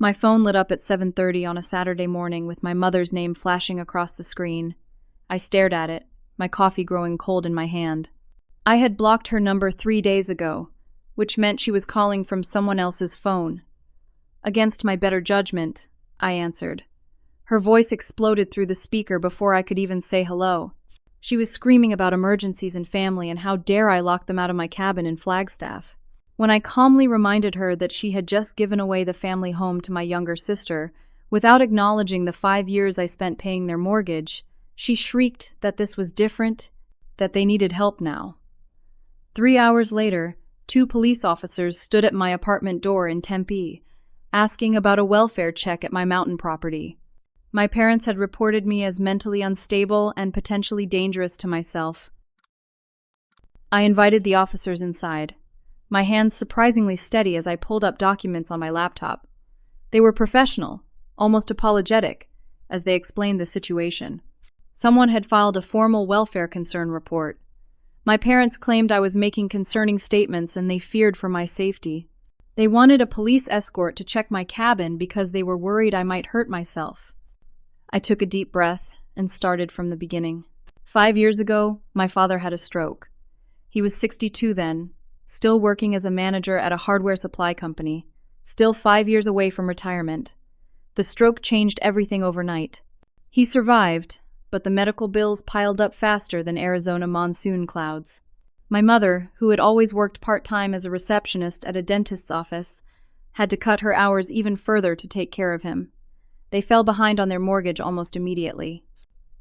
My phone lit up at 7:30 on a Saturday morning with my mother's name flashing across the screen. I stared at it, my coffee growing cold in my hand. I had blocked her number 3 days ago, which meant she was calling from someone else's phone. Against my better judgment, I answered. Her voice exploded through the speaker before I could even say hello. She was screaming about emergencies and family and how dare I lock them out of my cabin in Flagstaff. When I calmly reminded her that she had just given away the family home to my younger sister, without acknowledging the 5 years I spent paying their mortgage, she shrieked that this was different, that they needed help now. 3 hours later, 2 police officers stood at my apartment door in Tempe, asking about a welfare check at my mountain property. My parents had reported me as mentally unstable and potentially dangerous to myself. I invited the officers inside, my hands surprisingly steady as I pulled up documents on my laptop. They were professional, almost apologetic, as they explained the situation. Someone had filed a formal welfare concern report. My parents claimed I was making concerning statements and they feared for my safety. They wanted a police escort to check my cabin because they were worried I might hurt myself. I took a deep breath and started from the beginning. 5 years ago, my father had a stroke. He was 62 then, still working as a manager at a hardware supply company, still 5 years away from retirement. The stroke changed everything overnight. He survived, but the medical bills piled up faster than Arizona monsoon clouds. My mother, who had always worked part-time as a receptionist at a dentist's office, had to cut her hours even further to take care of him. They fell behind on their mortgage almost immediately.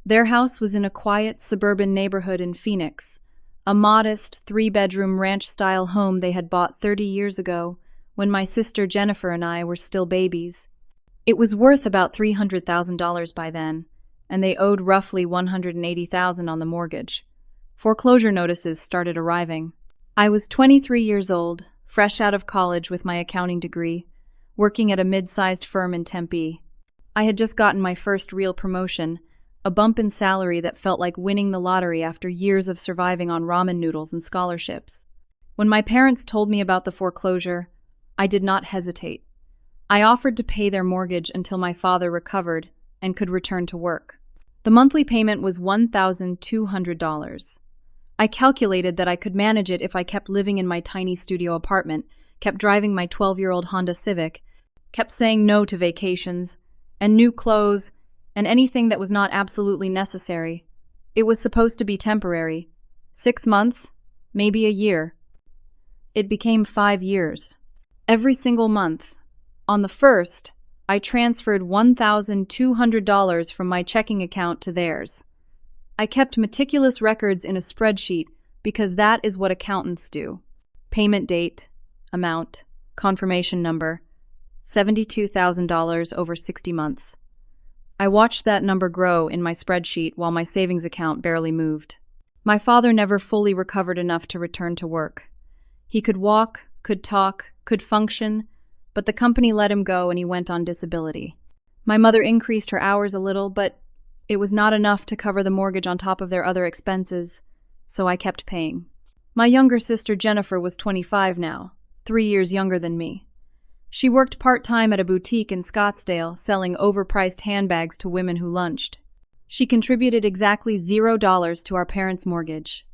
Their house was in a quiet suburban neighborhood in Phoenix, a modest 3-bedroom ranch-style home they had bought 30 years ago when my sister Jennifer and I were still babies. It was worth about $300,000 by then, and they owed roughly $180,000 on the mortgage. Foreclosure notices started arriving. I was 23 years old, fresh out of college with my accounting degree, working at a mid-sized firm in Tempe. I had just gotten my first real promotion, a bump in salary that felt like winning the lottery after years of surviving on ramen noodles and scholarships. When my parents told me about the foreclosure, I did not hesitate. I offered to pay their mortgage until my father recovered and could return to work. The monthly payment was $1,200. I calculated that I could manage it if I kept living in my tiny studio apartment, kept driving my 12-year-old Honda Civic, kept saying no to vacations, and new clothes, and anything that was not absolutely necessary. It was supposed to be temporary. 6 months, maybe a year. It became 5 years. Every single month. On the first, I transferred $1,200 from my checking account to theirs. I kept meticulous records in a spreadsheet because that is what accountants do. Payment date, amount, confirmation number, $72,000 over 60 months. I watched that number grow in my spreadsheet while my savings account barely moved. My father never fully recovered enough to return to work. He could walk, could talk, could function, but the company let him go and he went on disability. My mother increased her hours a little, but it was not enough to cover the mortgage on top of their other expenses, so I kept paying. My younger sister Jennifer was 25 now, 3 years younger than me. She worked part-time at a boutique in Scottsdale, selling overpriced handbags to women who lunched. She contributed exactly $0 to our parents' mortgage.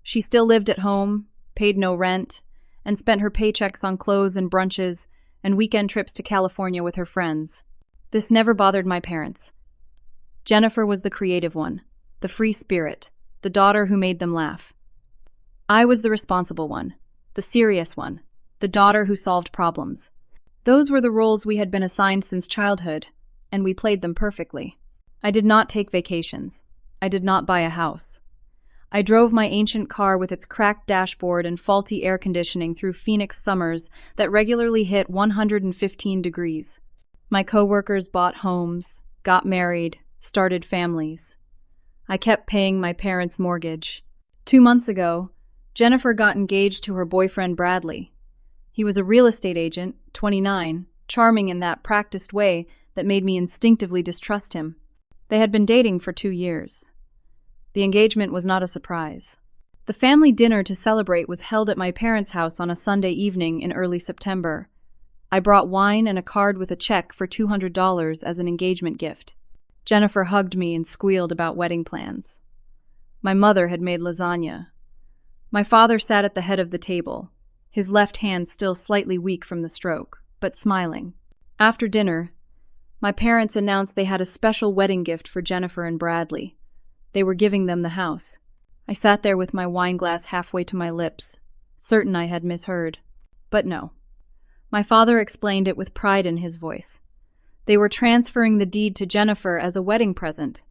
She still lived at home, paid no rent, and spent her paychecks on clothes and brunches and weekend trips to California with her friends. This never bothered my parents. Jennifer was the creative one, the free spirit, the daughter who made them laugh. I was the responsible one, the serious one, the daughter who solved problems. Those were the roles we had been assigned since childhood, and we played them perfectly. I did not take vacations. I did not buy a house. I drove my ancient car with its cracked dashboard and faulty air conditioning through Phoenix summers that regularly hit 115 degrees. My coworkers bought homes, got married, started families. I kept paying my parents' mortgage. 2 months ago, Jennifer got engaged to her boyfriend Bradley. He was a real estate agent, 29, charming in that practiced way that made me instinctively distrust him. They had been dating for 2 years. The engagement was not a surprise. The family dinner to celebrate was held at my parents' house on a Sunday evening in early September. I brought wine and a card with a check for $200 as an engagement gift. Jennifer hugged me and squealed about wedding plans. My mother had made lasagna. My father sat at the head of the table, his left hand still slightly weak from the stroke, but smiling. After dinner, my parents announced they had a special wedding gift for Jennifer and Bradley. They were giving them the house. I sat there with my wine glass halfway to my lips, certain I had misheard. But no. My father explained it with pride in his voice. They were transferring the deed to Jennifer as a wedding present.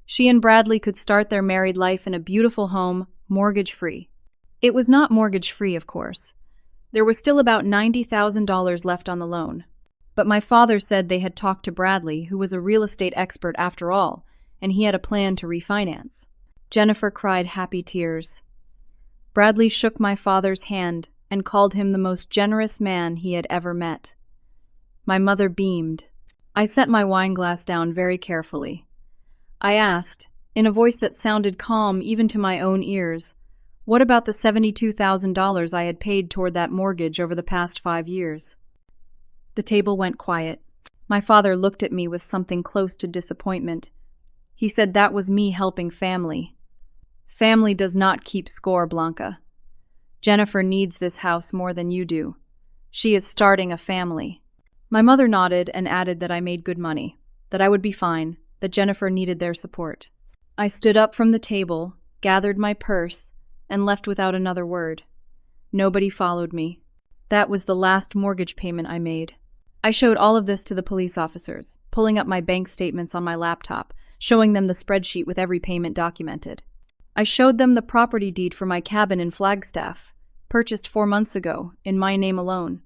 She and Bradley could start their married life in a beautiful home, mortgage-free. It was not mortgage-free, of course. There was still about $90,000 left on the loan. But my father said they had talked to Bradley, who was a real estate expert after all, and he had a plan to refinance. Jennifer cried happy tears. Bradley shook my father's hand and called him the most generous man he had ever met. My mother beamed. I set my wine glass down very carefully. I asked, in a voice that sounded calm even to my own ears, what about the $72,000 I had paid toward that mortgage over the past 5 years? The table went quiet. My father looked at me with something close to disappointment. He said that was me helping family. Family does not keep score, Blanca. Jennifer needs this house more than you do. She is starting a family. My mother nodded and added that I made good money, that I would be fine, that Jennifer needed their support. I stood up from the table, gathered my purse, and left without another word. Nobody followed me. That was the last mortgage payment I made. I showed all of this to the police officers, pulling up my bank statements on my laptop, showing them the spreadsheet with every payment documented. I showed them the property deed for my cabin in Flagstaff, purchased 4 months ago, in my name alone.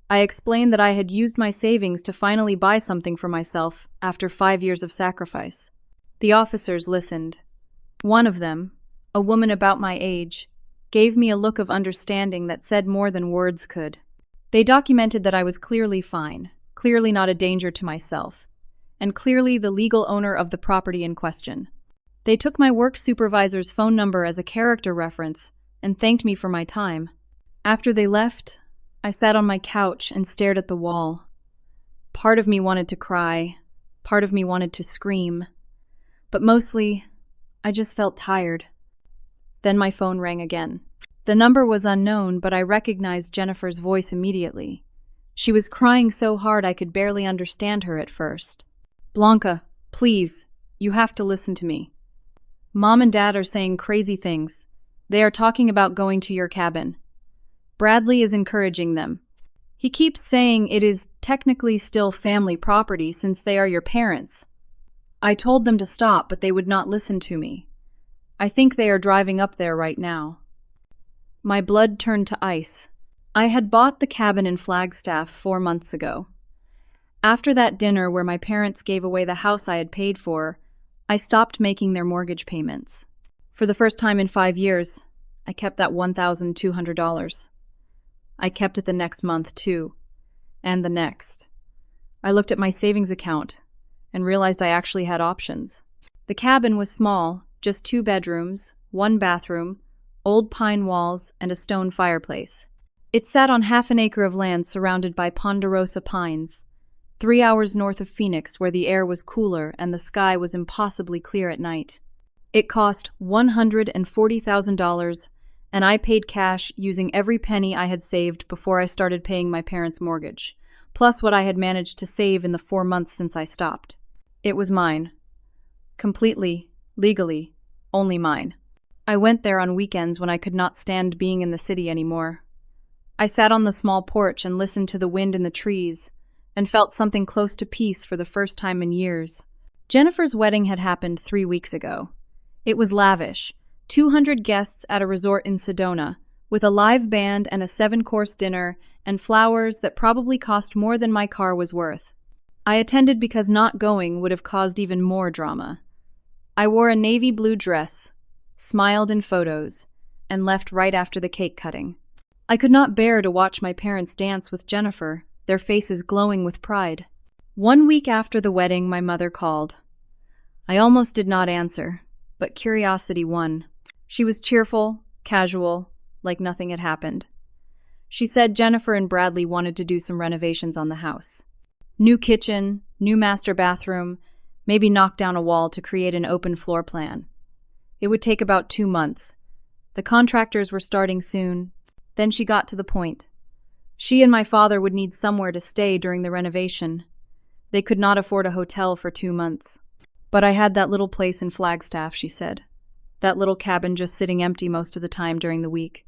I explained that I had used my savings to finally buy something for myself after 5 years of sacrifice. The officers listened. One of them, a woman about my age, gave me a look of understanding that said more than words could. They documented that I was clearly fine, clearly not a danger to myself, and clearly the legal owner of the property in question. They took my work supervisor's phone number as a character reference and thanked me for my time. After they left, I sat on my couch and stared at the wall. Part of me wanted to cry, part of me wanted to scream, but mostly, I just felt tired. Then my phone rang again. The number was unknown, but I recognized Jennifer's voice immediately. She was crying so hard I could barely understand her at first. Blanca, please, you have to listen to me. Mom and Dad are saying crazy things. They are talking about going to your cabin. Bradley is encouraging them. He keeps saying it is technically still family property since they are your parents. I told them to stop, but they would not listen to me. I think they are driving up there right now. My blood turned to ice. I had bought the cabin in Flagstaff 4 months ago. After that dinner where my parents gave away the house I had paid for, I stopped making their mortgage payments. For the first time in 5 years, I kept that $1,200. I kept it the next month, too. And the next. I looked at my savings account and realized I actually had options. The cabin was small, just 2 bedrooms, 1 bathroom, old pine walls, and a stone fireplace. It sat on half an acre of land surrounded by ponderosa pines, 3 hours north of Phoenix, where the air was cooler and the sky was impossibly clear at night. It cost $140,000, and I paid cash using every penny I had saved before I started paying my parents' mortgage, plus what I had managed to save in the 4 months since I stopped. It was mine. Completely, legally, only mine. I went there on weekends when I could not stand being in the city anymore. I sat on the small porch and listened to the wind in the trees, and felt something close to peace for the first time in years. Jennifer's wedding had happened 3 weeks ago. It was lavish, 200 guests at a resort in Sedona, with a live band and a 7-course dinner, and flowers that probably cost more than my car was worth. I attended because not going would have caused even more drama. I wore a navy blue dress, smiled in photos, and left right after the cake cutting. I could not bear to watch my parents dance with Jennifer, their faces glowing with pride. 1 week after the wedding, my mother called. I almost did not answer, but curiosity won. She was cheerful, casual, like nothing had happened. She said Jennifer and Bradley wanted to do some renovations on the house. New kitchen, new master bathroom, maybe knock down a wall to create an open floor plan. It would take about 2 months. The contractors were starting soon. Then she got to the point. She and my father would need somewhere to stay during the renovation. They could not afford a hotel for 2 months. But I had that little place in Flagstaff, she said. That little cabin just sitting empty most of the time during the week.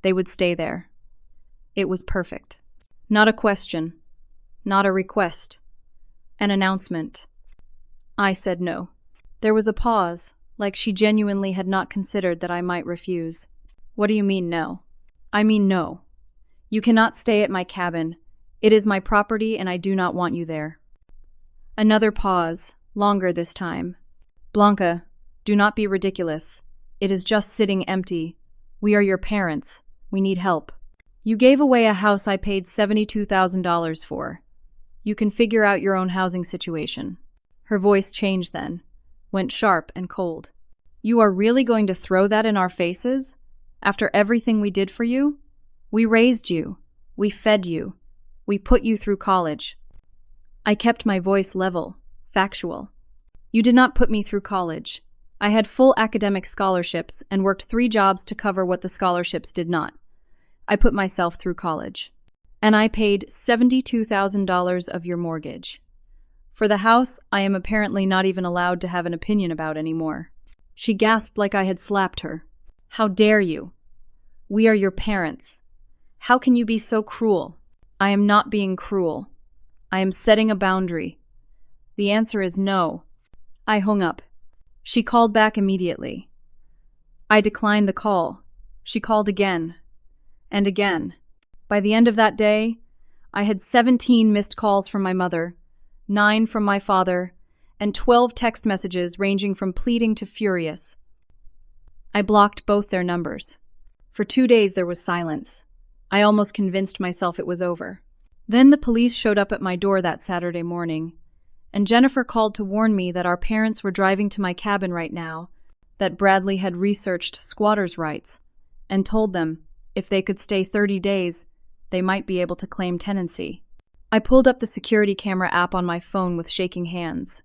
They would stay there. It was perfect. Not a question. Not a request. An announcement. I said no. There was a pause, like she genuinely had not considered that I might refuse. What do you mean no? I mean no. You cannot stay at my cabin. It is my property and I do not want you there. Another pause, longer this time. Blanca, do not be ridiculous. It is just sitting empty. We are your parents. We need help. You gave away a house I paid $72,000 for. You can figure out your own housing situation. Her voice changed then, went sharp and cold. You are really going to throw that in our faces? After everything we did for you? We raised you. We fed you. We put you through college. I kept my voice level, factual. You did not put me through college. I had full academic scholarships and worked 3 jobs to cover what the scholarships did not. I put myself through college. And I paid $72,000 of your mortgage. For the house, I am apparently not even allowed to have an opinion about anymore. She gasped like I had slapped her. How dare you? We are your parents. How can you be so cruel? I am not being cruel. I am setting a boundary. The answer is no. I hung up. She called back immediately. I declined the call. She called again. And again. By the end of that day, I had 17 missed calls from my mother, 9 from my father, and 12 text messages ranging from pleading to furious. I blocked both their numbers. For 2 days there was silence. I almost convinced myself it was over. Then the police showed up at my door that Saturday morning, and Jennifer called to warn me that our parents were driving to my cabin right now, that Bradley had researched squatters' rights, and told them if they could stay 30 days, they might be able to claim tenancy. I pulled up the security camera app on my phone with shaking hands.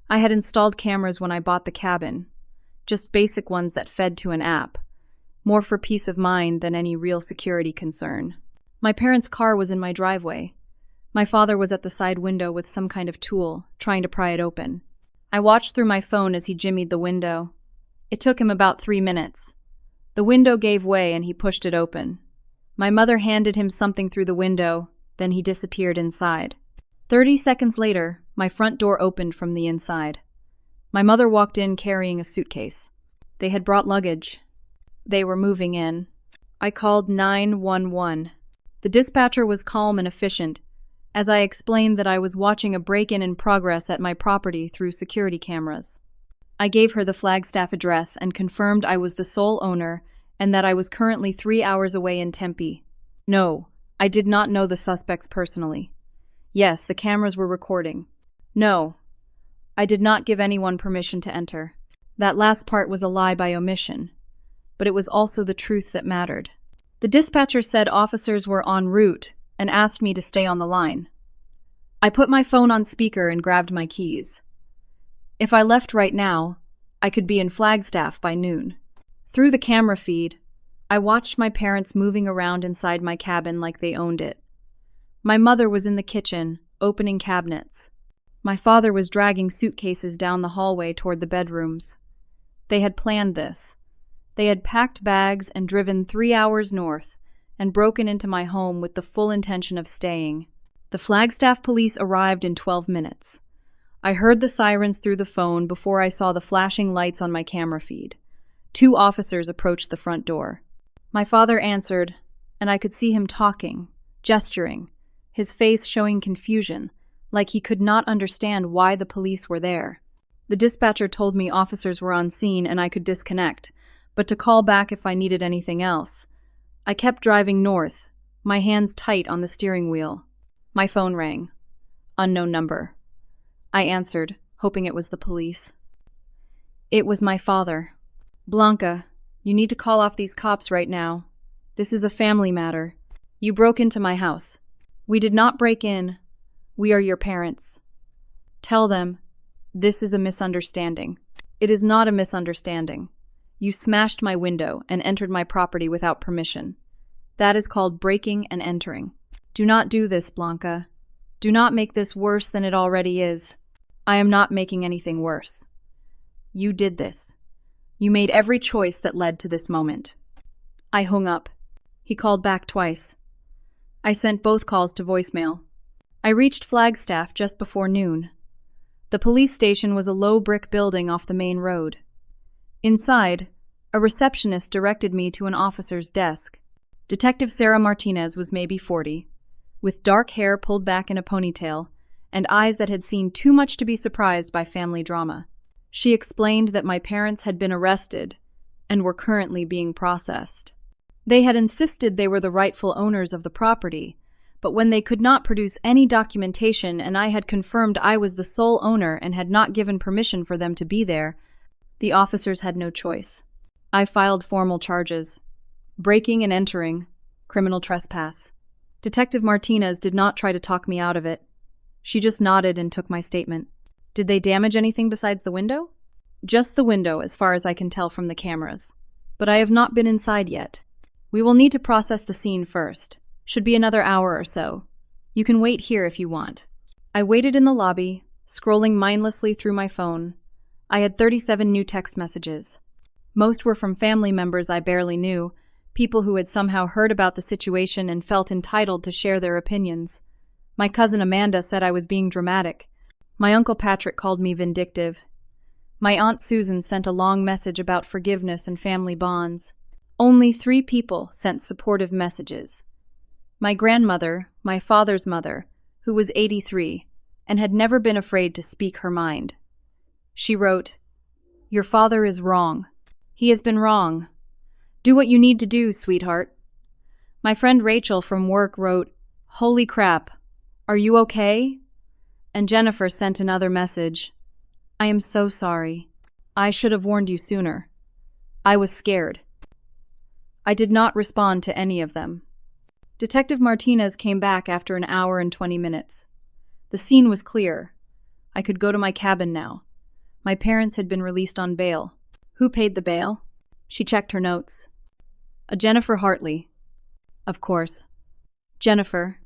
I had installed cameras when I bought the cabin, just basic ones that fed to an app, more for peace of mind than any real security concern. My parents' car was in my driveway. My father was at the side window with some kind of tool, trying to pry it open. I watched through my phone as he jimmied the window. It took him about 3 minutes. The window gave way and he pushed it open. My mother handed him something through the window, then he disappeared inside. 30 seconds later, my front door opened from the inside. My mother walked in carrying a suitcase. They had brought luggage. They were moving in. I called 911. The dispatcher was calm and efficient, as I explained that I was watching a break-in in progress at my property through security cameras. I gave her the Flagstaff address and confirmed I was the sole owner and that I was currently 3 hours away in Tempe. No, I did not know the suspects personally. Yes, the cameras were recording. No, I did not give anyone permission to enter. That last part was a lie by omission, but it was also the truth that mattered. The dispatcher said officers were en route and asked me to stay on the line. I put my phone on speaker and grabbed my keys. If I left right now, I could be in Flagstaff by noon. Through the camera feed, I watched my parents moving around inside my cabin like they owned it. My mother was in the kitchen, opening cabinets. My father was dragging suitcases down the hallway toward the bedrooms. They had planned this. They had packed bags and driven 3 hours north and broken into my home with the full intention of staying. The Flagstaff police arrived in 12 minutes. I heard the sirens through the phone before I saw the flashing lights on my camera feed. 2 officers approached the front door. My father answered, and I could see him talking, gesturing, his face showing confusion, like he could not understand why the police were there. The dispatcher told me officers were on scene and I could disconnect, but to call back if I needed anything else. I kept driving north, my hands tight on the steering wheel. My phone rang. Unknown number. I answered, hoping it was the police. It was my father. Blanca, you need to call off these cops right now. This is a family matter. You broke into my house. We did not break in. We are your parents. Tell them, this is a misunderstanding. It is not a misunderstanding. You smashed my window and entered my property without permission. That is called breaking and entering. Do not do this, Blanca. Do not make this worse than it already is. I am not making anything worse. You did this. You made every choice that led to this moment. I hung up. He called back twice. I sent both calls to voicemail. I reached Flagstaff just before noon. The police station was a low brick building off the main road. Inside, a receptionist directed me to an officer's desk. Detective Sarah Martinez was maybe 40, with dark hair pulled back in a ponytail and eyes that had seen too much to be surprised by family drama. She explained that my parents had been arrested and were currently being processed. They had insisted they were the rightful owners of the property, but when they could not produce any documentation and I had confirmed I was the sole owner and had not given permission for them to be there, the officers had no choice. I filed formal charges: breaking and entering, criminal trespass. Detective Martinez did not try to talk me out of it. She just nodded and took my statement. Did they damage anything besides the window? Just the window, as far as I can tell from the cameras. But I have not been inside yet. We will need to process the scene first. Should be another hour or so. You can wait here if you want. I waited in the lobby, scrolling mindlessly through my phone. I had 37 new text messages. Most were from family members I barely knew, people who had somehow heard about the situation and felt entitled to share their opinions. My cousin Amanda said I was being dramatic. My Uncle Patrick called me vindictive. My Aunt Susan sent a long message about forgiveness and family bonds. Only 3 people sent supportive messages. My grandmother, my father's mother, who was 83 and had never been afraid to speak her mind. She wrote, "Your father is wrong. He has been wrong. Do what you need to do, sweetheart." My friend Rachel from work wrote, "Holy crap, are you okay?" And Jennifer sent another message, "I am so sorry. I should have warned you sooner. I was scared." I did not respond to any of them. Detective Martinez came back after an hour and 20 minutes. The scene was clear. I could go to my cabin now. My parents had been released on bail. Who paid the bail? She checked her notes. A Jennifer Hartley. Of course. Jennifer,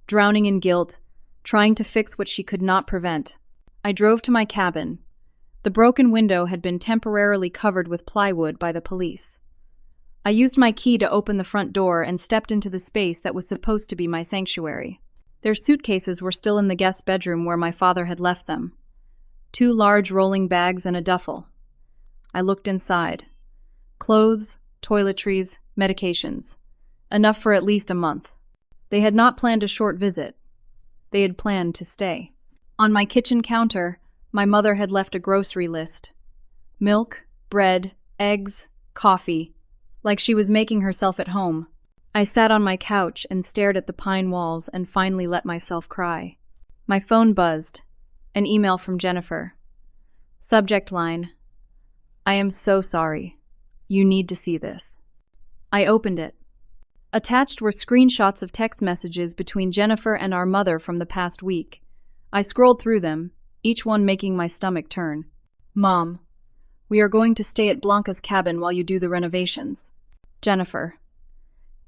drowning in guilt, trying to fix what she could not prevent. I drove to my cabin. The broken window had been temporarily covered with plywood by the police. I used my key to open the front door and stepped into the space that was supposed to be my sanctuary. Their suitcases were still in the guest bedroom where my father had left them. 2 large rolling bags and a duffel. I looked inside. Clothes, toiletries, medications. Enough for at least a month. They had not planned a short visit. They had planned to stay. On my kitchen counter, my mother had left a grocery list. Milk, bread, eggs, coffee, like she was making herself at home. I sat on my couch and stared at the pine walls and finally let myself cry. My phone buzzed. An email from Jennifer. Subject line, "I am so sorry. You need to see this." I opened it. Attached were screenshots of text messages between Jennifer and our mother from the past week. I scrolled through them, each one making my stomach turn. "Mom, we are going to stay at Blanca's cabin while you do the renovations." Jennifer,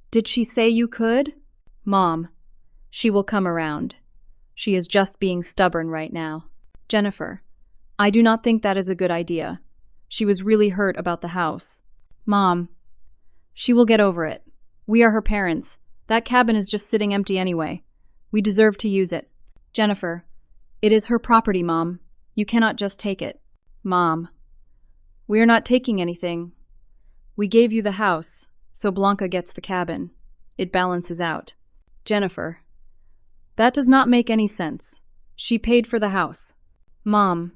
"Did she say you could?" Mom, "She will come around. She is just being stubborn right now." Jennifer, "I do not think that is a good idea. She was really hurt about the house." Mom, "She will get over it. We are her parents. That cabin is just sitting empty anyway. We deserve to use it." Jennifer, "It is her property, Mom. You cannot just take it." Mom, "We are not taking anything. We gave you the house, so Blanca gets the cabin. It balances out." Jennifer, "That does not make any sense. She paid for the house." Mom,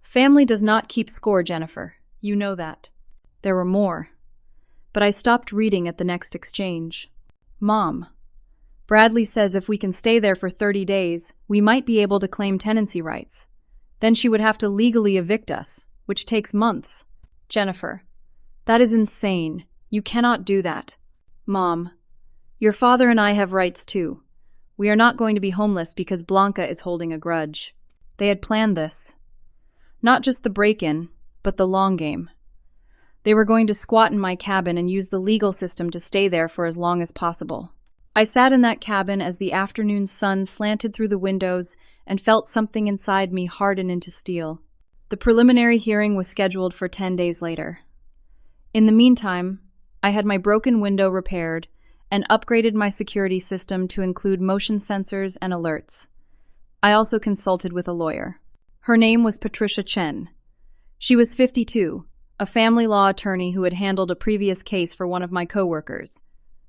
"Family does not keep score, Jennifer. You know that." There were more. But I stopped reading at the next exchange. Mom, "Bradley says if we can stay there for 30 days, we might be able to claim tenancy rights. Then she would have to legally evict us, which takes months." Jennifer, "That is insane. You cannot do that." Mom, your father and I have rights too. We are not going to be homeless because Blanca is holding a grudge. They had planned this. Not just the break-in, but the long game. They were going to squat in my cabin and use the legal system to stay there for as long as possible. I sat in that cabin as the afternoon sun slanted through the windows and felt something inside me harden into steel. The preliminary hearing was scheduled for 10 days later. In the meantime, I had my broken window repaired and upgraded my security system to include motion sensors and alerts. I also consulted with a lawyer. Her name was Patricia Chen. She was 52, a family law attorney who had handled a previous case for one of my coworkers.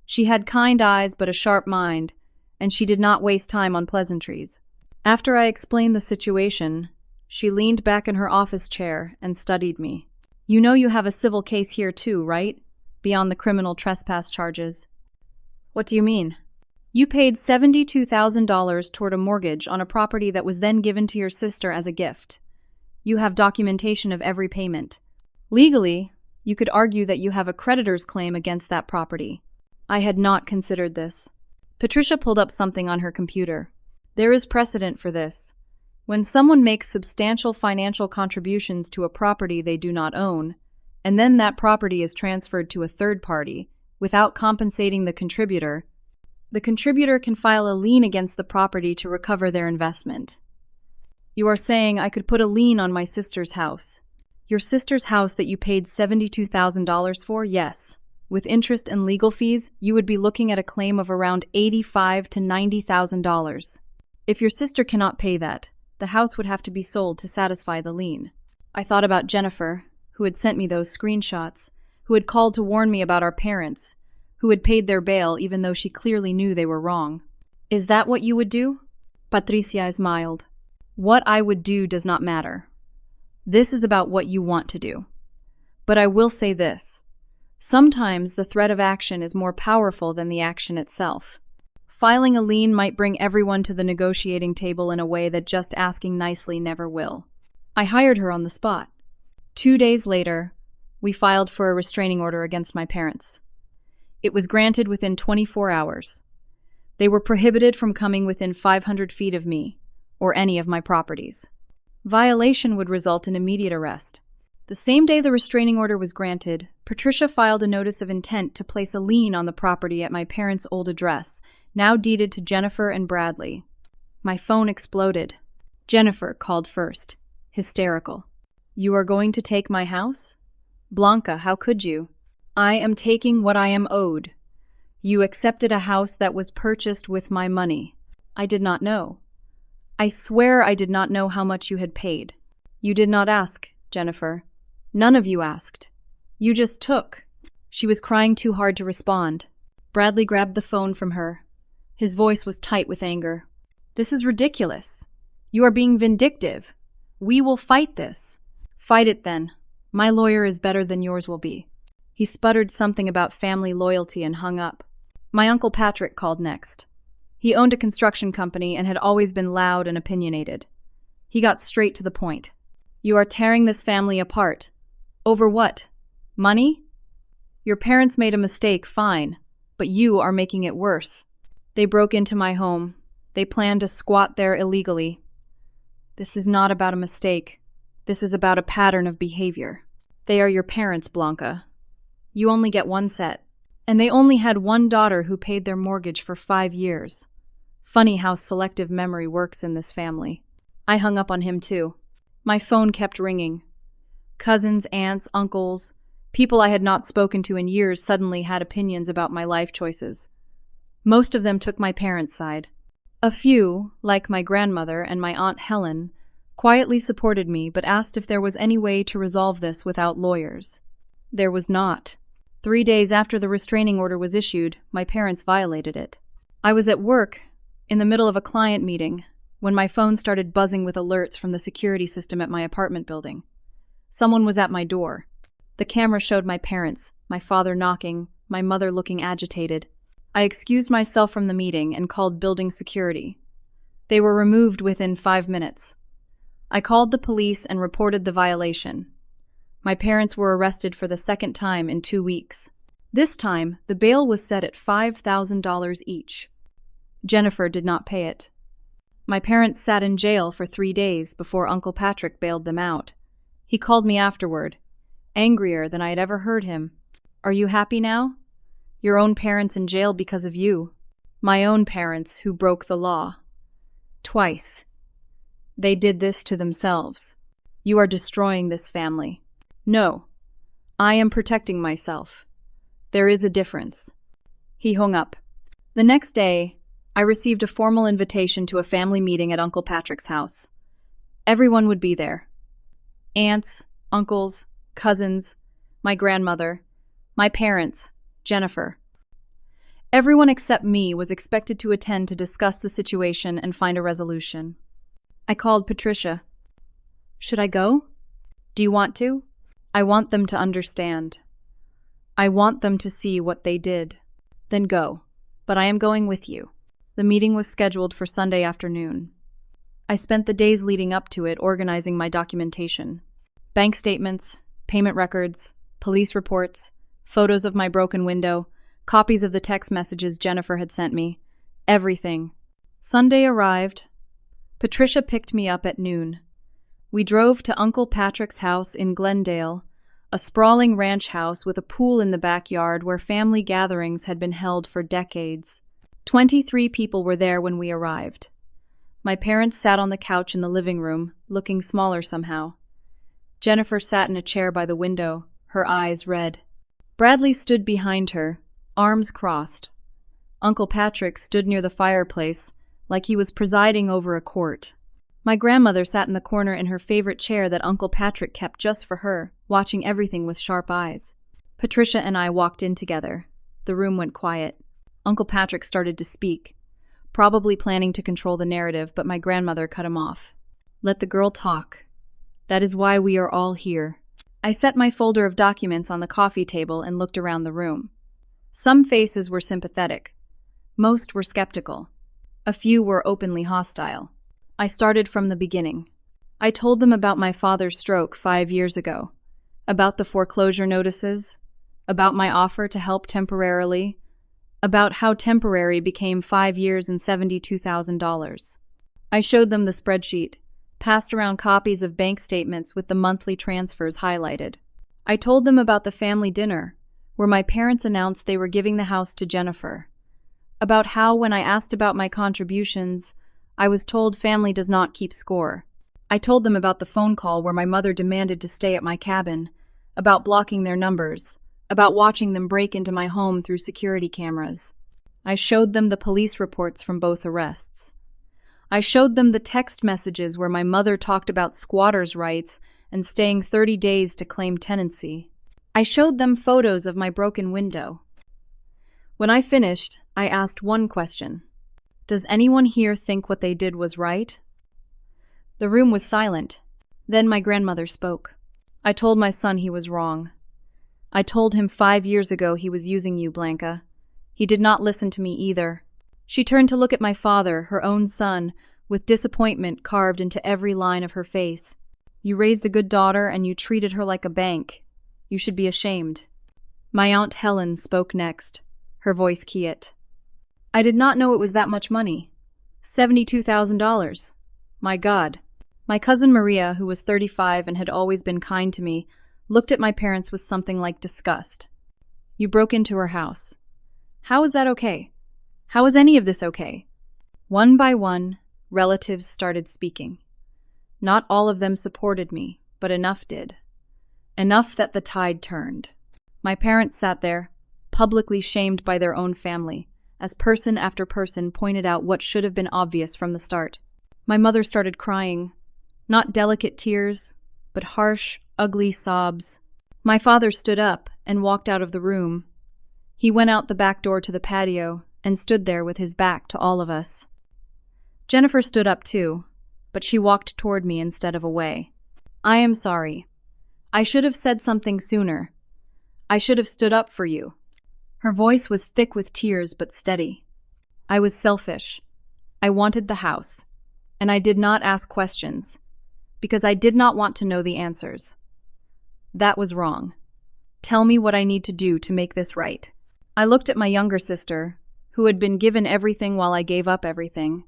She had kind eyes but a sharp mind, and she did not waste time on pleasantries. After I explained the situation, she leaned back in her office chair and studied me. You know you have a civil case here too, right? Beyond the criminal trespass charges. What do you mean? You paid $72,000 toward a mortgage on a property that was then given to your sister as a gift. You have documentation of every payment. Legally, you could argue that you have a creditor's claim against that property. I had not considered this. Patricia pulled up something on her computer. There is precedent for this. When someone makes substantial financial contributions to a property they do not own, and then that property is transferred to a third party, without compensating the contributor can file a lien against the property to recover their investment. You are saying I could put a lien on my sister's house. Your sister's house that you paid $72,000 for? Yes. With interest and legal fees, you would be looking at a claim of around $85,000 to $90,000. If your sister cannot pay that, the house would have to be sold to satisfy the lien. I thought about Jennifer, who had sent me those screenshots, who had called to warn me about our parents, who had paid their bail even though she clearly knew they were wrong. Is that what you would do? Patricia smiled. What I would do does not matter. This is about what you want to do. But I will say this. Sometimes the threat of action is more powerful than the action itself. Filing a lien might bring everyone to the negotiating table in a way that just asking nicely never will. I hired her on the spot. 2 days later, we filed for a restraining order against my parents. It was granted within 24 hours. They were prohibited from coming within 500 feet of me, or any of my properties. Violation would result in immediate arrest. The same day the restraining order was granted, Patricia filed a notice of intent to place a lien on the property at my parents' old address, now deeded to Jennifer and Bradley. My phone exploded. Jennifer called first, hysterical. You are going to take my house? Blanca, how could you? I am taking what I am owed. You accepted a house that was purchased with my money. I did not know. I swear I did not know how much you had paid. You did not ask, Jennifer. None of you asked. You just took. She was crying too hard to respond. Bradley grabbed the phone from her. His voice was tight with anger. This is ridiculous. You are being vindictive. We will fight this. Fight it then. My lawyer is better than yours will be. He sputtered something about family loyalty and hung up. My Uncle Patrick called next. He owned a construction company and had always been loud and opinionated. He got straight to the point. You are tearing this family apart. Over what? Money? Your parents made a mistake, fine, but you are making it worse. They broke into my home. They planned to squat there illegally. This is not about a mistake. This is about a pattern of behavior. They are your parents, Blanca. You only get one set. And they only had one daughter who paid their mortgage for 5 years. Funny how selective memory works in this family. I hung up on him too. My phone kept ringing. Cousins, aunts, uncles, people I had not spoken to in years suddenly had opinions about my life choices. Most of them took my parents' side. A few, like my grandmother and my Aunt Helen, quietly supported me but asked if there was any way to resolve this without lawyers. There was not. 3 days after the restraining order was issued, my parents violated it. I was at work, in the middle of a client meeting, when my phone started buzzing with alerts from the security system at my apartment building. Someone was at my door. The camera showed my parents, my father knocking, my mother looking agitated. I excused myself from the meeting and called building security. They were removed within 5 minutes. I called the police and reported the violation. My parents were arrested for the second time in 2 weeks. This time, the bail was set at $5,000 each. Jennifer did not pay it. My parents sat in jail for 3 days before Uncle Patrick bailed them out. He called me afterward, angrier than I had ever heard him. "Are you happy now? Your own parents in jail because of you. My own parents who broke the law. Twice. They did this to themselves. You are destroying this family." "No. I am protecting myself. There is a difference." He hung up. The next day, I received a formal invitation to a family meeting at Uncle Patrick's house. Everyone would be there. Aunts, uncles, cousins, my grandmother, my parents, Jennifer. Everyone except me was expected to attend to discuss the situation and find a resolution. I called Patricia. "Should I go?" "Do you want to?" "I want them to understand. I want them to see what they did." "Then go. But I am going with you." The meeting was scheduled for Sunday afternoon. I spent the days leading up to it organizing my documentation. Bank statements, payment records, police reports, photos of my broken window, copies of the text messages Jennifer had sent me. Everything. Sunday arrived. Patricia picked me up at noon. We drove to Uncle Patrick's house in Glendale, a sprawling ranch house with a pool in the backyard where family gatherings had been held for decades. 23 people were there when we arrived. My parents sat on the couch in the living room, looking smaller somehow. Jennifer sat in a chair by the window, her eyes red. Bradley stood behind her, arms crossed. Uncle Patrick stood near the fireplace, like he was presiding over a court. My grandmother sat in the corner in her favorite chair that Uncle Patrick kept just for her, watching everything with sharp eyes. Patricia and I walked in together. The room went quiet. Uncle Patrick started to speak, probably planning to control the narrative, but my grandmother cut him off. "Let the girl talk. That is why we are all here." I set my folder of documents on the coffee table and looked around the room. Some faces were sympathetic. Most were skeptical. A few were openly hostile. I started from the beginning. I told them about my father's stroke 5 years ago, about the foreclosure notices, about my offer to help temporarily, about how temporary became 5 years and $72,000. I showed them the spreadsheet, passed around copies of bank statements with the monthly transfers highlighted. I told them about the family dinner, where my parents announced they were giving the house to Jennifer, about how when I asked about my contributions, I was told family does not keep score. I told them about the phone call where my mother demanded to stay at my cabin, about blocking their numbers, about watching them break into my home through security cameras. I showed them the police reports from both arrests. I showed them the text messages where my mother talked about squatters' rights and staying 30 days to claim tenancy. I showed them photos of my broken window. When I finished, I asked one question. Does anyone here think what they did was right? The room was silent. Then my grandmother spoke. I told my son he was wrong. I told him 5 years ago he was using you, Blanca. He did not listen to me either. She turned to look at my father, her own son, with disappointment carved into every line of her face. You raised a good daughter and you treated her like a bank. You should be ashamed. My Aunt Helen spoke next, her voice quiet. I did not know it was that much money. $72,000. My God. My cousin Maria, who was 35 and had always been kind to me, looked at my parents with something like disgust. You broke into her house. How is that okay? How is any of this okay? One by one, relatives started speaking. Not all of them supported me, but enough did. Enough that the tide turned. My parents sat there, publicly shamed by their own family, as person after person pointed out what should have been obvious from the start. My mother started crying, not delicate tears, but harsh, ugly sobs. My father stood up and walked out of the room. He went out the back door to the patio and stood there with his back to all of us. Jennifer stood up too, but she walked toward me instead of away. I am sorry. I should have said something sooner. I should have stood up for you. Her voice was thick with tears but steady. I was selfish. I wanted the house, and I did not ask questions, because I did not want to know the answers. That was wrong. Tell me what I need to do to make this right. I looked at my younger sister, who had been given everything while I gave up everything,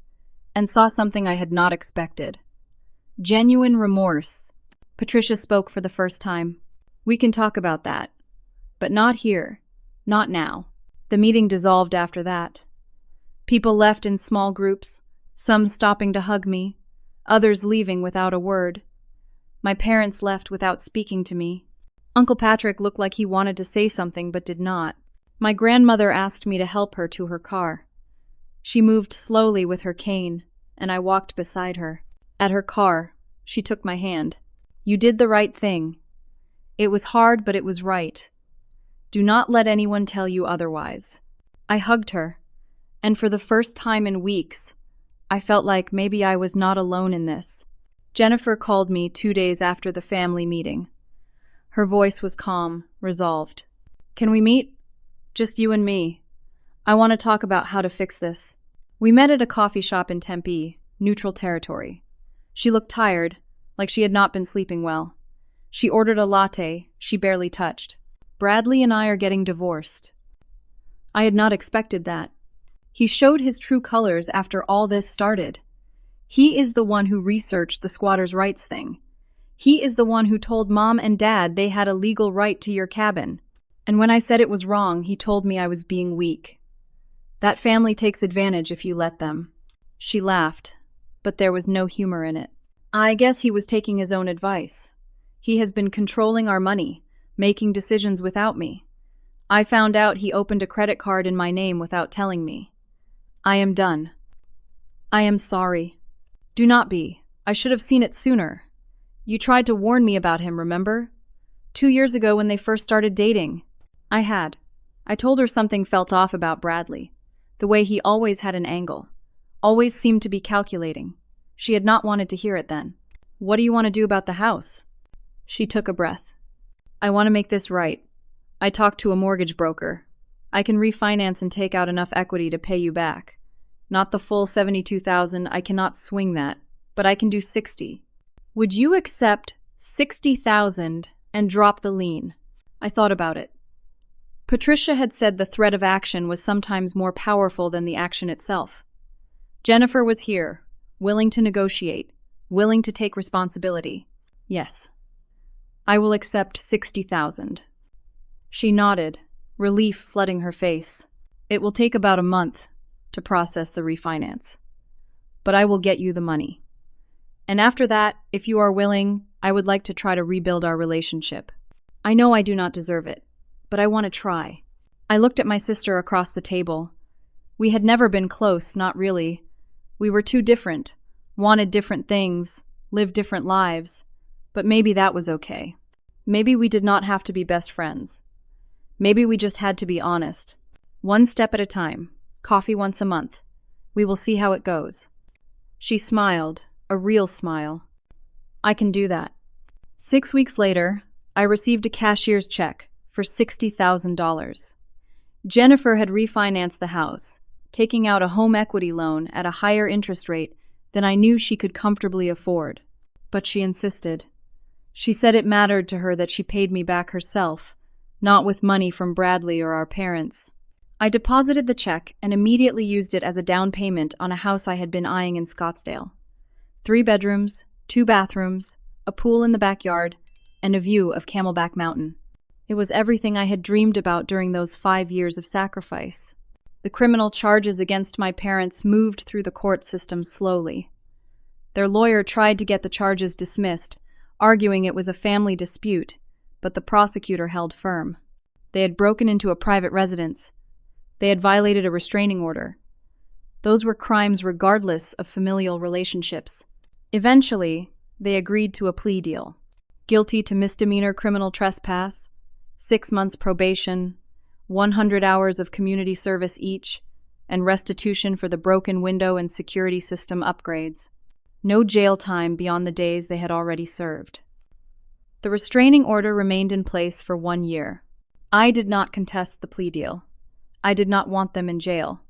and saw something I had not expected. Genuine remorse. Patricia spoke for the first time. We can talk about that. But not here. Not now. The meeting dissolved after that. People left in small groups, some stopping to hug me, others leaving without a word. My parents left without speaking to me. Uncle Patrick looked like he wanted to say something but did not. My grandmother asked me to help her to her car. She moved slowly with her cane, and I walked beside her. At her car, she took my hand. You did the right thing. It was hard, but it was right. Do not let anyone tell you otherwise. I hugged her, and for the first time in weeks, I felt like maybe I was not alone in this. Jennifer called me 2 days after the family meeting. Her voice was calm, resolved. Can we meet? Just you and me. I want to talk about how to fix this. We met at a coffee shop in Tempe, neutral territory. She looked tired, like she had not been sleeping well. She ordered a latte she barely touched. Bradley and I are getting divorced. I had not expected that. He showed his true colors after all this started. He is the one who researched the squatters' rights thing. He is the one who told Mom and Dad they had a legal right to your cabin. And when I said it was wrong, he told me I was being weak. That family takes advantage if you let them. She laughed, but there was no humor in it. I guess he was taking his own advice. He has been controlling our money, making decisions without me. I found out he opened a credit card in my name without telling me. I am done. I am sorry. Do not be. I should have seen it sooner. You tried to warn me about him, remember? 2 years ago when they first started dating. I had. I told her something felt off about Bradley. The way he always had an angle. Always seemed to be calculating. She had not wanted to hear it then. What do you want to do about the house? She took a breath. I want to make this right. I talked to a mortgage broker. I can refinance and take out enough equity to pay you back. Not the full $72,000, I cannot swing that, but I can do 60. Would you accept 60,000 and drop the lien? I thought about it. Patricia had said the threat of action was sometimes more powerful than the action itself. Jennifer was here, willing to negotiate, willing to take responsibility. Yes. I will accept 60,000. She nodded, relief flooding her face. It will take about a month to process the refinance. But I will get you the money. And after that, if you are willing, I would like to try to rebuild our relationship. I know I do not deserve it, but I want to try. I looked at my sister across the table. We had never been close, not really. We were too different, wanted different things, lived different lives. But maybe that was okay. Maybe we did not have to be best friends. Maybe we just had to be honest. One step at a time. Coffee once a month. We will see how it goes. She smiled, a real smile. I can do that. 6 weeks later, I received a cashier's check for $60,000. Jennifer had refinanced the house, taking out a home equity loan at a higher interest rate than I knew she could comfortably afford. But she insisted. She said it mattered to her that she paid me back herself, not with money from Bradley or our parents. I deposited the check and immediately used it as a down payment on a house I had been eyeing in Scottsdale. 3 bedrooms, 2 bathrooms, a pool in the backyard, and a view of Camelback Mountain. It was everything I had dreamed about during those 5 years of sacrifice. The criminal charges against my parents moved through the court system slowly. Their lawyer tried to get the charges dismissed, arguing it was a family dispute, but the prosecutor held firm. They had broken into a private residence. They had violated a restraining order. Those were crimes regardless of familial relationships. Eventually, they agreed to a plea deal. Guilty to misdemeanor criminal trespass, 6 months probation, 100 hours of community service each, and restitution for the broken window and security system upgrades. No jail time beyond the days they had already served. The restraining order remained in place for 1 year. I did not contest the plea deal. I did not want them in jail.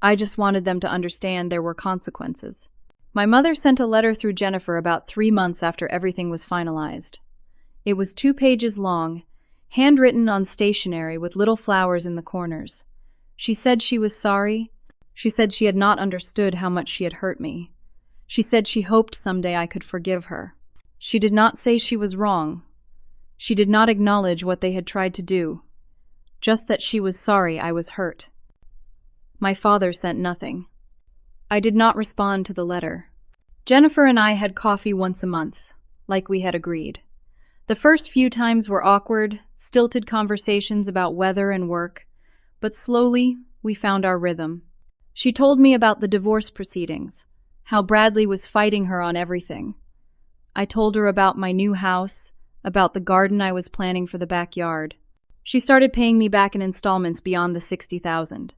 I just wanted them to understand there were consequences. My mother sent a letter through Jennifer about 3 months after everything was finalized. It was 2 pages long, handwritten on stationery with little flowers in the corners. She said she was sorry. She said she had not understood how much she had hurt me. She said she hoped someday I could forgive her. She did not say she was wrong. She did not acknowledge what they had tried to do, just that she was sorry I was hurt. My father sent nothing. I did not respond to the letter. Jennifer and I had coffee once a month, like we had agreed. The first few times were awkward, stilted conversations about weather and work, but slowly we found our rhythm. She told me about the divorce proceedings, how Bradley was fighting her on everything. I told her about my new house, about the garden I was planning for the backyard. She started paying me back in installments beyond the $60,000.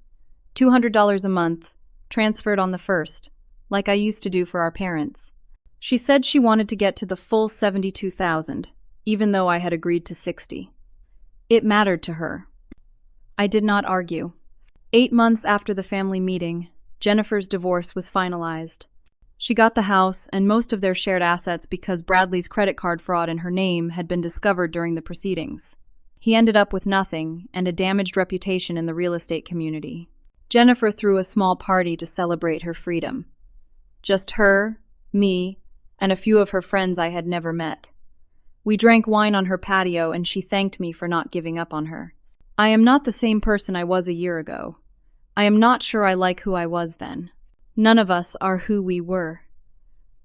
$200 a month, transferred on the first, like I used to do for our parents. She said she wanted to get to the full $72,000, even though I had agreed to $60,000. It mattered to her. I did not argue. 8 months after the family meeting, Jennifer's divorce was finalized. She got the house and most of their shared assets because Bradley's credit card fraud in her name had been discovered during the proceedings. He ended up with nothing and a damaged reputation in the real estate community. Jennifer threw a small party to celebrate her freedom. Just her, me, and a few of her friends I had never met. We drank wine on her patio and she thanked me for not giving up on her. I am not the same person I was a year ago. I am not sure I like who I was then. None of us are who we were.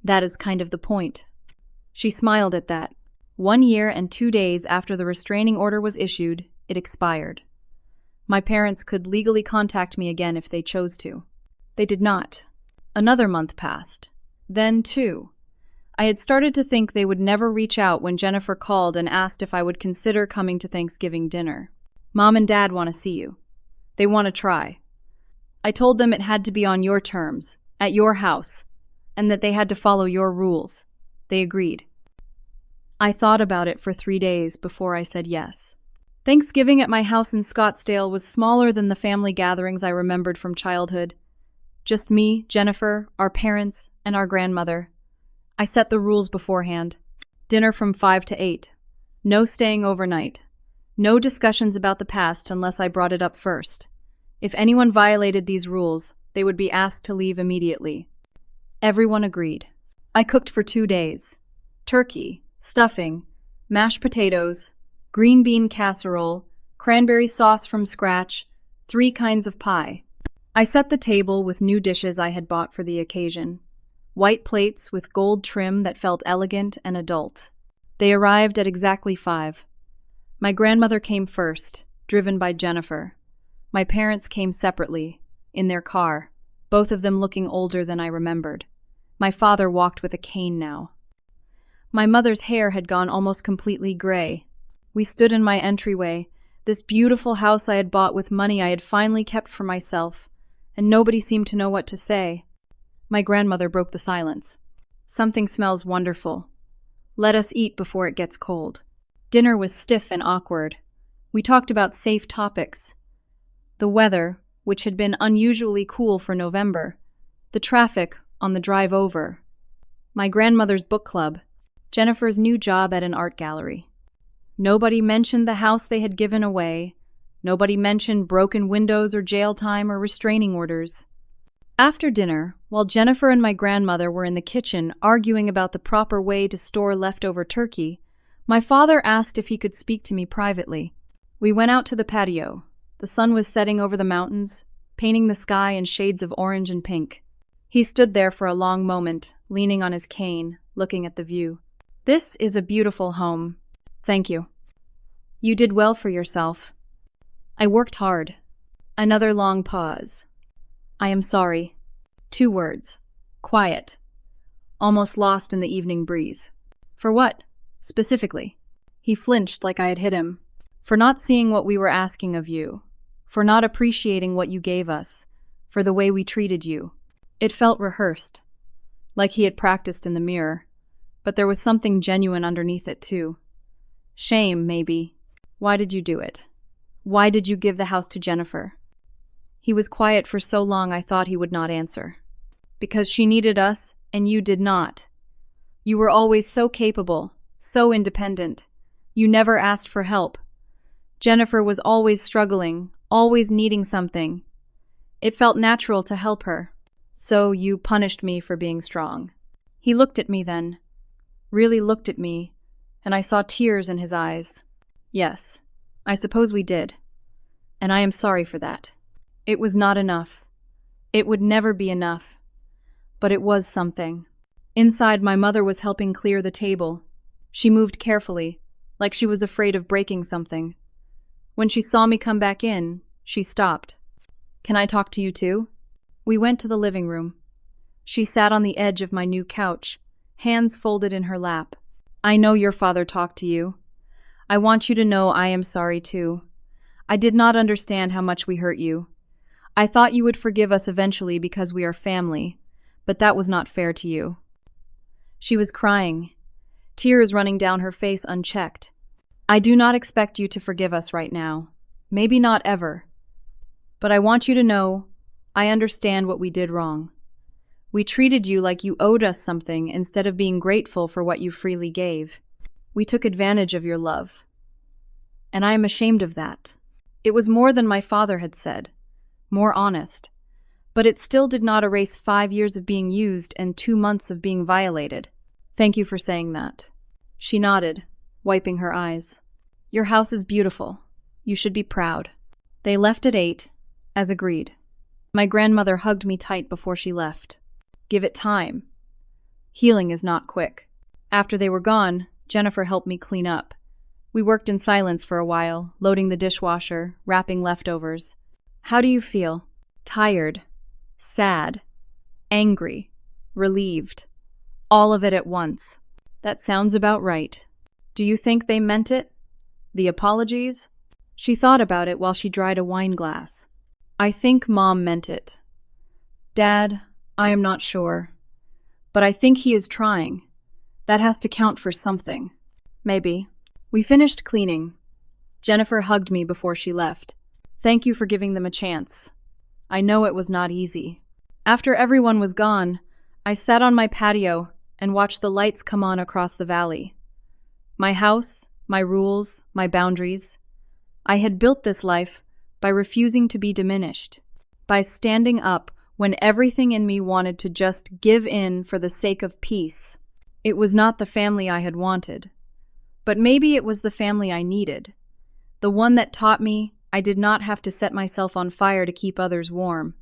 That is kind of the point. She smiled at that. 1 year and 2 days after the restraining order was issued, it expired. My parents could legally contact me again if they chose to. They did not. Another month passed. Then 2. I had started to think they would never reach out when Jennifer called and asked if I would consider coming to Thanksgiving dinner. Mom and Dad want to see you. They want to try. I told them it had to be on your terms, at your house, and that they had to follow your rules. They agreed. I thought about it for 3 days before I said yes. Thanksgiving at my house in Scottsdale was smaller than the family gatherings I remembered from childhood. Just me, Jennifer, our parents, and our grandmother. I set the rules beforehand. Dinner from 5 to 8. No staying overnight. No discussions about the past unless I brought it up first. If anyone violated these rules, they would be asked to leave immediately. Everyone agreed. I cooked for 2 days. Turkey, stuffing, mashed potatoes, green bean casserole, cranberry sauce from scratch, 3 kinds of pie. I set the table with new dishes I had bought for the occasion. White plates with gold trim that felt elegant and adult. They arrived at exactly 5. My grandmother came first, driven by Jennifer. My parents came separately, in their car, both of them looking older than I remembered. My father walked with a cane now. My mother's hair had gone almost completely gray. We stood in my entryway, this beautiful house I had bought with money I had finally kept for myself, and nobody seemed to know what to say. My grandmother broke the silence. Something smells wonderful. Let us eat before it gets cold. Dinner was stiff and awkward. We talked about safe topics. The weather, which had been unusually cool for November. The traffic on the drive over. My grandmother's book club. Jennifer's new job at an art gallery. Nobody mentioned the house they had given away. Nobody mentioned broken windows or jail time or restraining orders. After dinner, while Jennifer and my grandmother were in the kitchen arguing about the proper way to store leftover turkey, my father asked if he could speak to me privately. We went out to the patio. The sun was setting over the mountains, painting the sky in shades of orange and pink. He stood there for a long moment, leaning on his cane, looking at the view. This is a beautiful home. Thank you. You did well for yourself. I worked hard. Another long pause. I am sorry. 2 words. Quiet. Almost lost in the evening breeze. For what, specifically? He flinched like I had hit him. For not seeing what we were asking of you. For not appreciating what you gave us. For the way we treated you. It felt rehearsed. Like he had practiced in the mirror. But there was something genuine underneath it, too. Shame, maybe. Why did you do it? Why did you give the house to Jennifer? He was quiet for so long I thought he would not answer. Because she needed us, and you did not. You were always so capable, so independent. You never asked for help. Jennifer was always struggling, always needing something. It felt natural to help her. So you punished me for being strong. He looked at me then, really looked at me, and I saw tears in his eyes. Yes, I suppose we did. And I am sorry for that. It was not enough. It would never be enough. But it was something. Inside, my mother was helping clear the table. She moved carefully, like she was afraid of breaking something. When she saw me come back in, she stopped. Can I talk to you too? We went to the living room. She sat on the edge of my new couch, hands folded in her lap. I know your father talked to you. I want you to know I am sorry too. I did not understand how much we hurt you. I thought you would forgive us eventually because we are family, but that was not fair to you. She was crying, tears running down her face unchecked. I do not expect you to forgive us right now. Maybe not ever. But I want you to know I understand what we did wrong. We treated you like you owed us something instead of being grateful for what you freely gave. We took advantage of your love. And I am ashamed of that. It was more than my father had said, more honest. But it still did not erase 5 years of being used and 2 months of being violated. Thank you for saying that. She nodded, wiping her eyes. Your house is beautiful. You should be proud. They left at 8, as agreed. My grandmother hugged me tight before she left. Give it time. Healing is not quick. After they were gone, Jennifer helped me clean up. We worked in silence for a while, loading the dishwasher, wrapping leftovers. How do you feel? Tired, sad, angry, relieved. All of it at once. That sounds about right. Do you think they meant it? The apologies? She thought about it while she dried a wine glass. I think Mom meant it. Dad, I am not sure. But I think he is trying. That has to count for something. Maybe. We finished cleaning. Jennifer hugged me before she left. Thank you for giving them a chance. I know it was not easy. After everyone was gone, I sat on my patio and watched the lights come on across the valley. My house, my rules, my boundaries. I had built this life by refusing to be diminished, by standing up when everything in me wanted to just give in for the sake of peace. It was not the family I had wanted, but maybe it was the family I needed, the one that taught me I did not have to set myself on fire to keep others warm.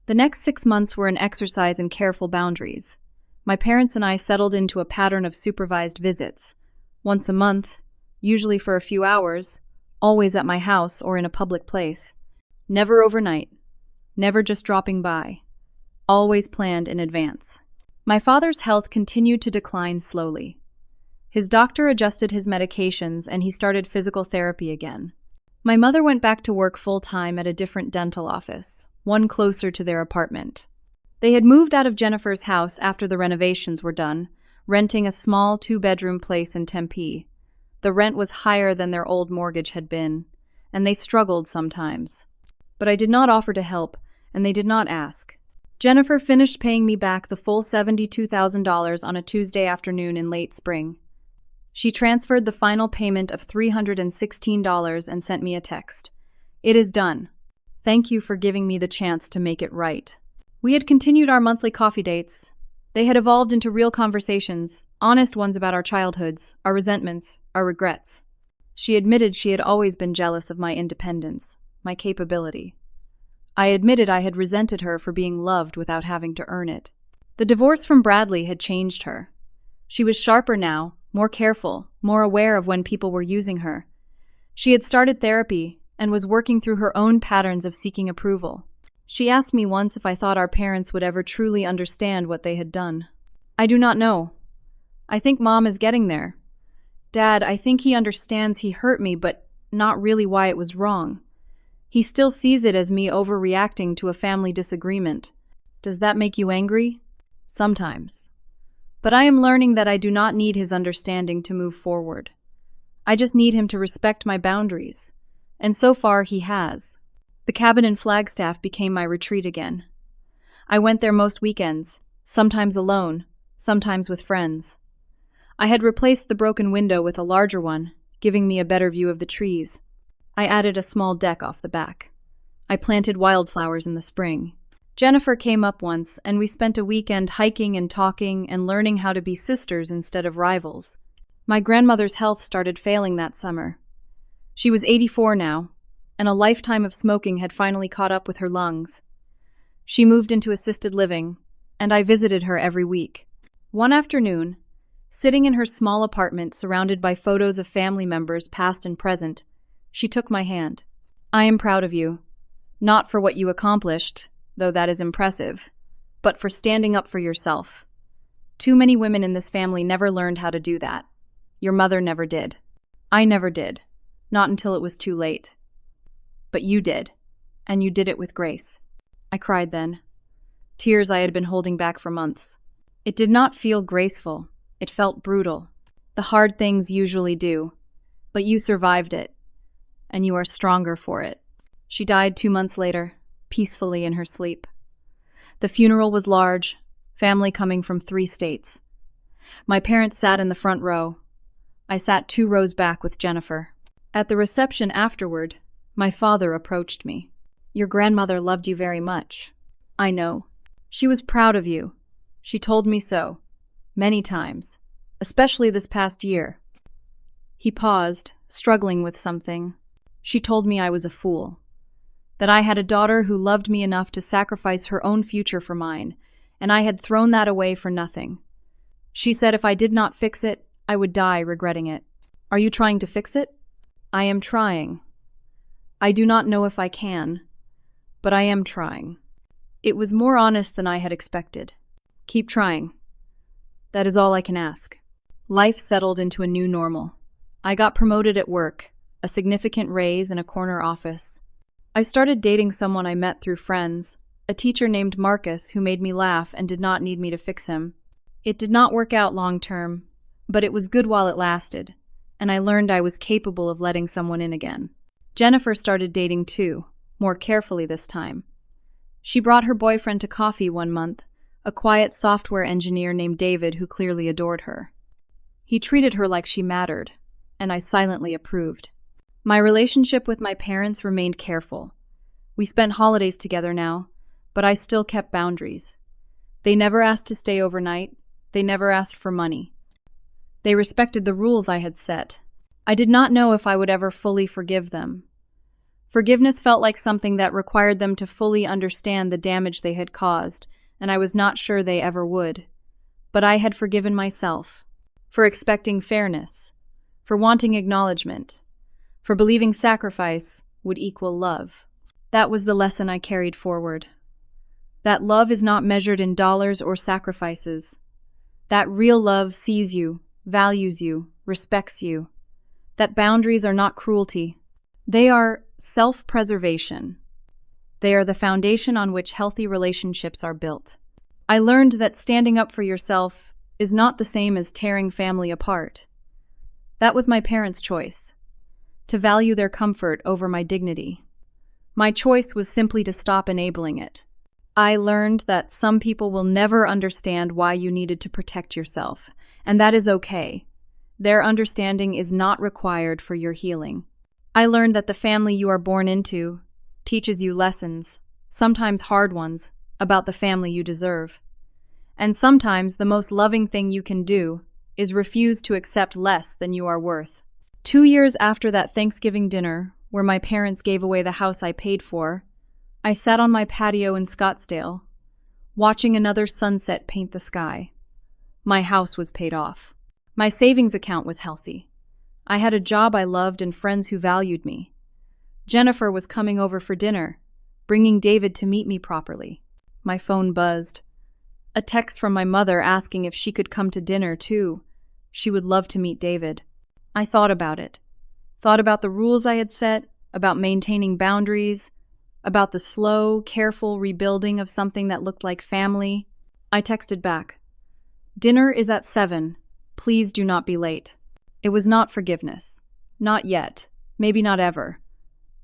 The next 6 months were an exercise in careful boundaries. My parents and I settled into a pattern of supervised visits, once a month, usually for a few hours, always at my house or in a public place. Never overnight, never just dropping by, always planned in advance. My father's health continued to decline slowly. His doctor adjusted his medications and he started physical therapy again. My mother went back to work full-time at a different dental office, one closer to their apartment. They had moved out of Jennifer's house after the renovations were done, renting a small 2-bedroom place in Tempe. The rent was higher than their old mortgage had been, and they struggled sometimes. But I did not offer to help, and they did not ask. Jennifer finished paying me back the full $72,000 on a Tuesday afternoon in late spring. She transferred the final payment of $316 and sent me a text. It is done. Thank you for giving me the chance to make it right. We had continued our monthly coffee dates. They had evolved into real conversations, honest ones about our childhoods, our resentments, our regrets. She admitted she had always been jealous of my independence, my capability. I admitted I had resented her for being loved without having to earn it. The divorce from Bradley had changed her. She was sharper now, more careful, more aware of when people were using her. She had started therapy and was working through her own patterns of seeking approval. She asked me once if I thought our parents would ever truly understand what they had done. I do not know. I think Mom is getting there. Dad, I think he understands he hurt me, but not really why it was wrong. He still sees it as me overreacting to a family disagreement. Does that make you angry? Sometimes. But I am learning that I do not need his understanding to move forward. I just need him to respect my boundaries. And so far, he has. The cabin in Flagstaff became my retreat again. I went there most weekends, sometimes alone, sometimes with friends. I had replaced the broken window with a larger one, giving me a better view of the trees. I added a small deck off the back. I planted wildflowers in the spring. Jennifer came up once, and we spent a weekend hiking and talking and learning how to be sisters instead of rivals. My grandmother's health started failing that summer. She was 84 now, and a lifetime of smoking had finally caught up with her lungs. She moved into assisted living, and I visited her every week. One afternoon, sitting in her small apartment surrounded by photos of family members past and present, she took my hand. "I am proud of you, not for what you accomplished, though that is impressive, but for standing up for yourself. Too many women in this family never learned how to do that. Your mother never did. I never did, not until it was too late. But you did, and you did it with grace." I cried then, tears I had been holding back for months. It did not feel graceful. It felt brutal. The hard things usually do, but you survived it, and you are stronger for it. She died 2 months later, peacefully in her sleep. The funeral was large, family coming from 3 states. My parents sat in the front row. I sat 2 rows back with Jennifer. At the reception afterward, my father approached me. "Your grandmother loved you very much." "I know. She was proud of you. She told me so, many times, especially this past year." He paused, struggling with something. "She told me I was a fool, that I had a daughter who loved me enough to sacrifice her own future for mine, and I had thrown that away for nothing. She said if I did not fix it, I would die regretting it." "Are you trying to fix it?" "I am trying. I do not know if I can, but I am trying." It was more honest than I had expected. "Keep trying. That is all I can ask." Life settled into a new normal. I got promoted at work, a significant raise in a corner office. I started dating someone I met through friends, a teacher named Marcus who made me laugh and did not need me to fix him. It did not work out long term, but it was good while it lasted, and I learned I was capable of letting someone in again. Jennifer started dating too, more carefully this time. She brought her boyfriend to coffee one month, a quiet software engineer named David who clearly adored her. He treated her like she mattered, and I silently approved. My relationship with my parents remained careful. We spent holidays together now, but I still kept boundaries. They never asked to stay overnight. They never asked for money. They respected the rules I had set. I did not know if I would ever fully forgive them. Forgiveness felt like something that required them to fully understand the damage they had caused, and I was not sure they ever would. But I had forgiven myself for expecting fairness, for wanting acknowledgement, for believing sacrifice would equal love. That was the lesson I carried forward. That love is not measured in dollars or sacrifices. That real love sees you, values you, respects you. That boundaries are not cruelty. They are self-preservation. They are the foundation on which healthy relationships are built. I learned that standing up for yourself is not the same as tearing family apart. That was my parents' choice, to value their comfort over my dignity. My choice was simply to stop enabling it. I learned that some people will never understand why you needed to protect yourself, and that is okay. Their understanding is not required for your healing. I learned that the family you are born into teaches you lessons, sometimes hard ones, about the family you deserve. And sometimes the most loving thing you can do is refuse to accept less than you are worth. 2 years after that Thanksgiving dinner, where my parents gave away the house I paid for, I sat on my patio in Scottsdale, watching another sunset paint the sky. My house was paid off. My savings account was healthy. I had a job I loved and friends who valued me. Jennifer was coming over for dinner, bringing David to meet me properly. My phone buzzed. A text from my mother asking if she could come to dinner too. She would love to meet David. I thought about it. Thought about the rules I had set, about maintaining boundaries, about the slow, careful rebuilding of something that looked like family. I texted back, "Dinner is at 7. Please do not be late." It was not forgiveness. Not yet. Maybe not ever.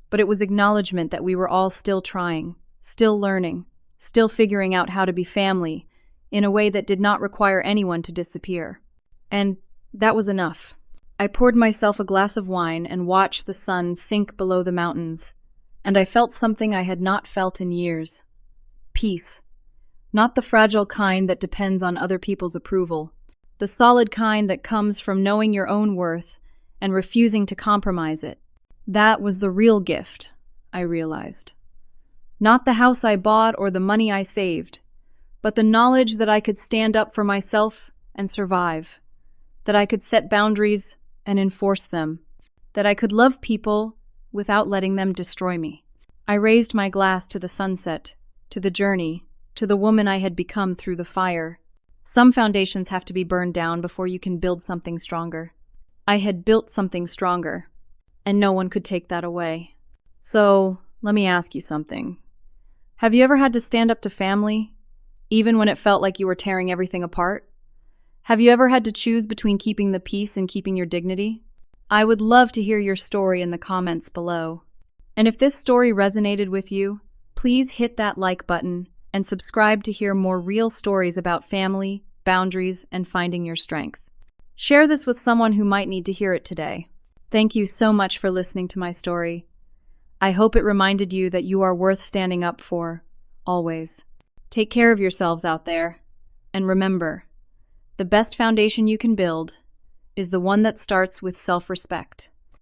But it was acknowledgement that we were all still trying, still learning, still figuring out how to be family in a way that did not require anyone to disappear. And that was enough. I poured myself a glass of wine and watched the sun sink below the mountains, and I felt something I had not felt in years. Peace. Not the fragile kind that depends on other people's approval. The solid kind that comes from knowing your own worth and refusing to compromise it. That was the real gift, I realized. Not the house I bought or the money I saved, but the knowledge that I could stand up for myself and survive, that I could set boundaries and enforce them, that I could love people without letting them destroy me. I raised my glass to the sunset, to the journey, to the woman I had become through the fire. Some foundations have to be burned down before you can build something stronger. I had built something stronger, and no one could take that away. So, let me ask you something. Have you ever had to stand up to family, even when it felt like you were tearing everything apart? Have you ever had to choose between keeping the peace and keeping your dignity? I would love to hear your story in the comments below. And if this story resonated with you, please hit that like button and subscribe to hear more real stories about family, boundaries, and finding your strength. Share this with someone who might need to hear it today. Thank you so much for listening to my story. I hope it reminded you that you are worth standing up for, always. Take care of yourselves out there, and remember, the best foundation you can build is the one that starts with self-respect.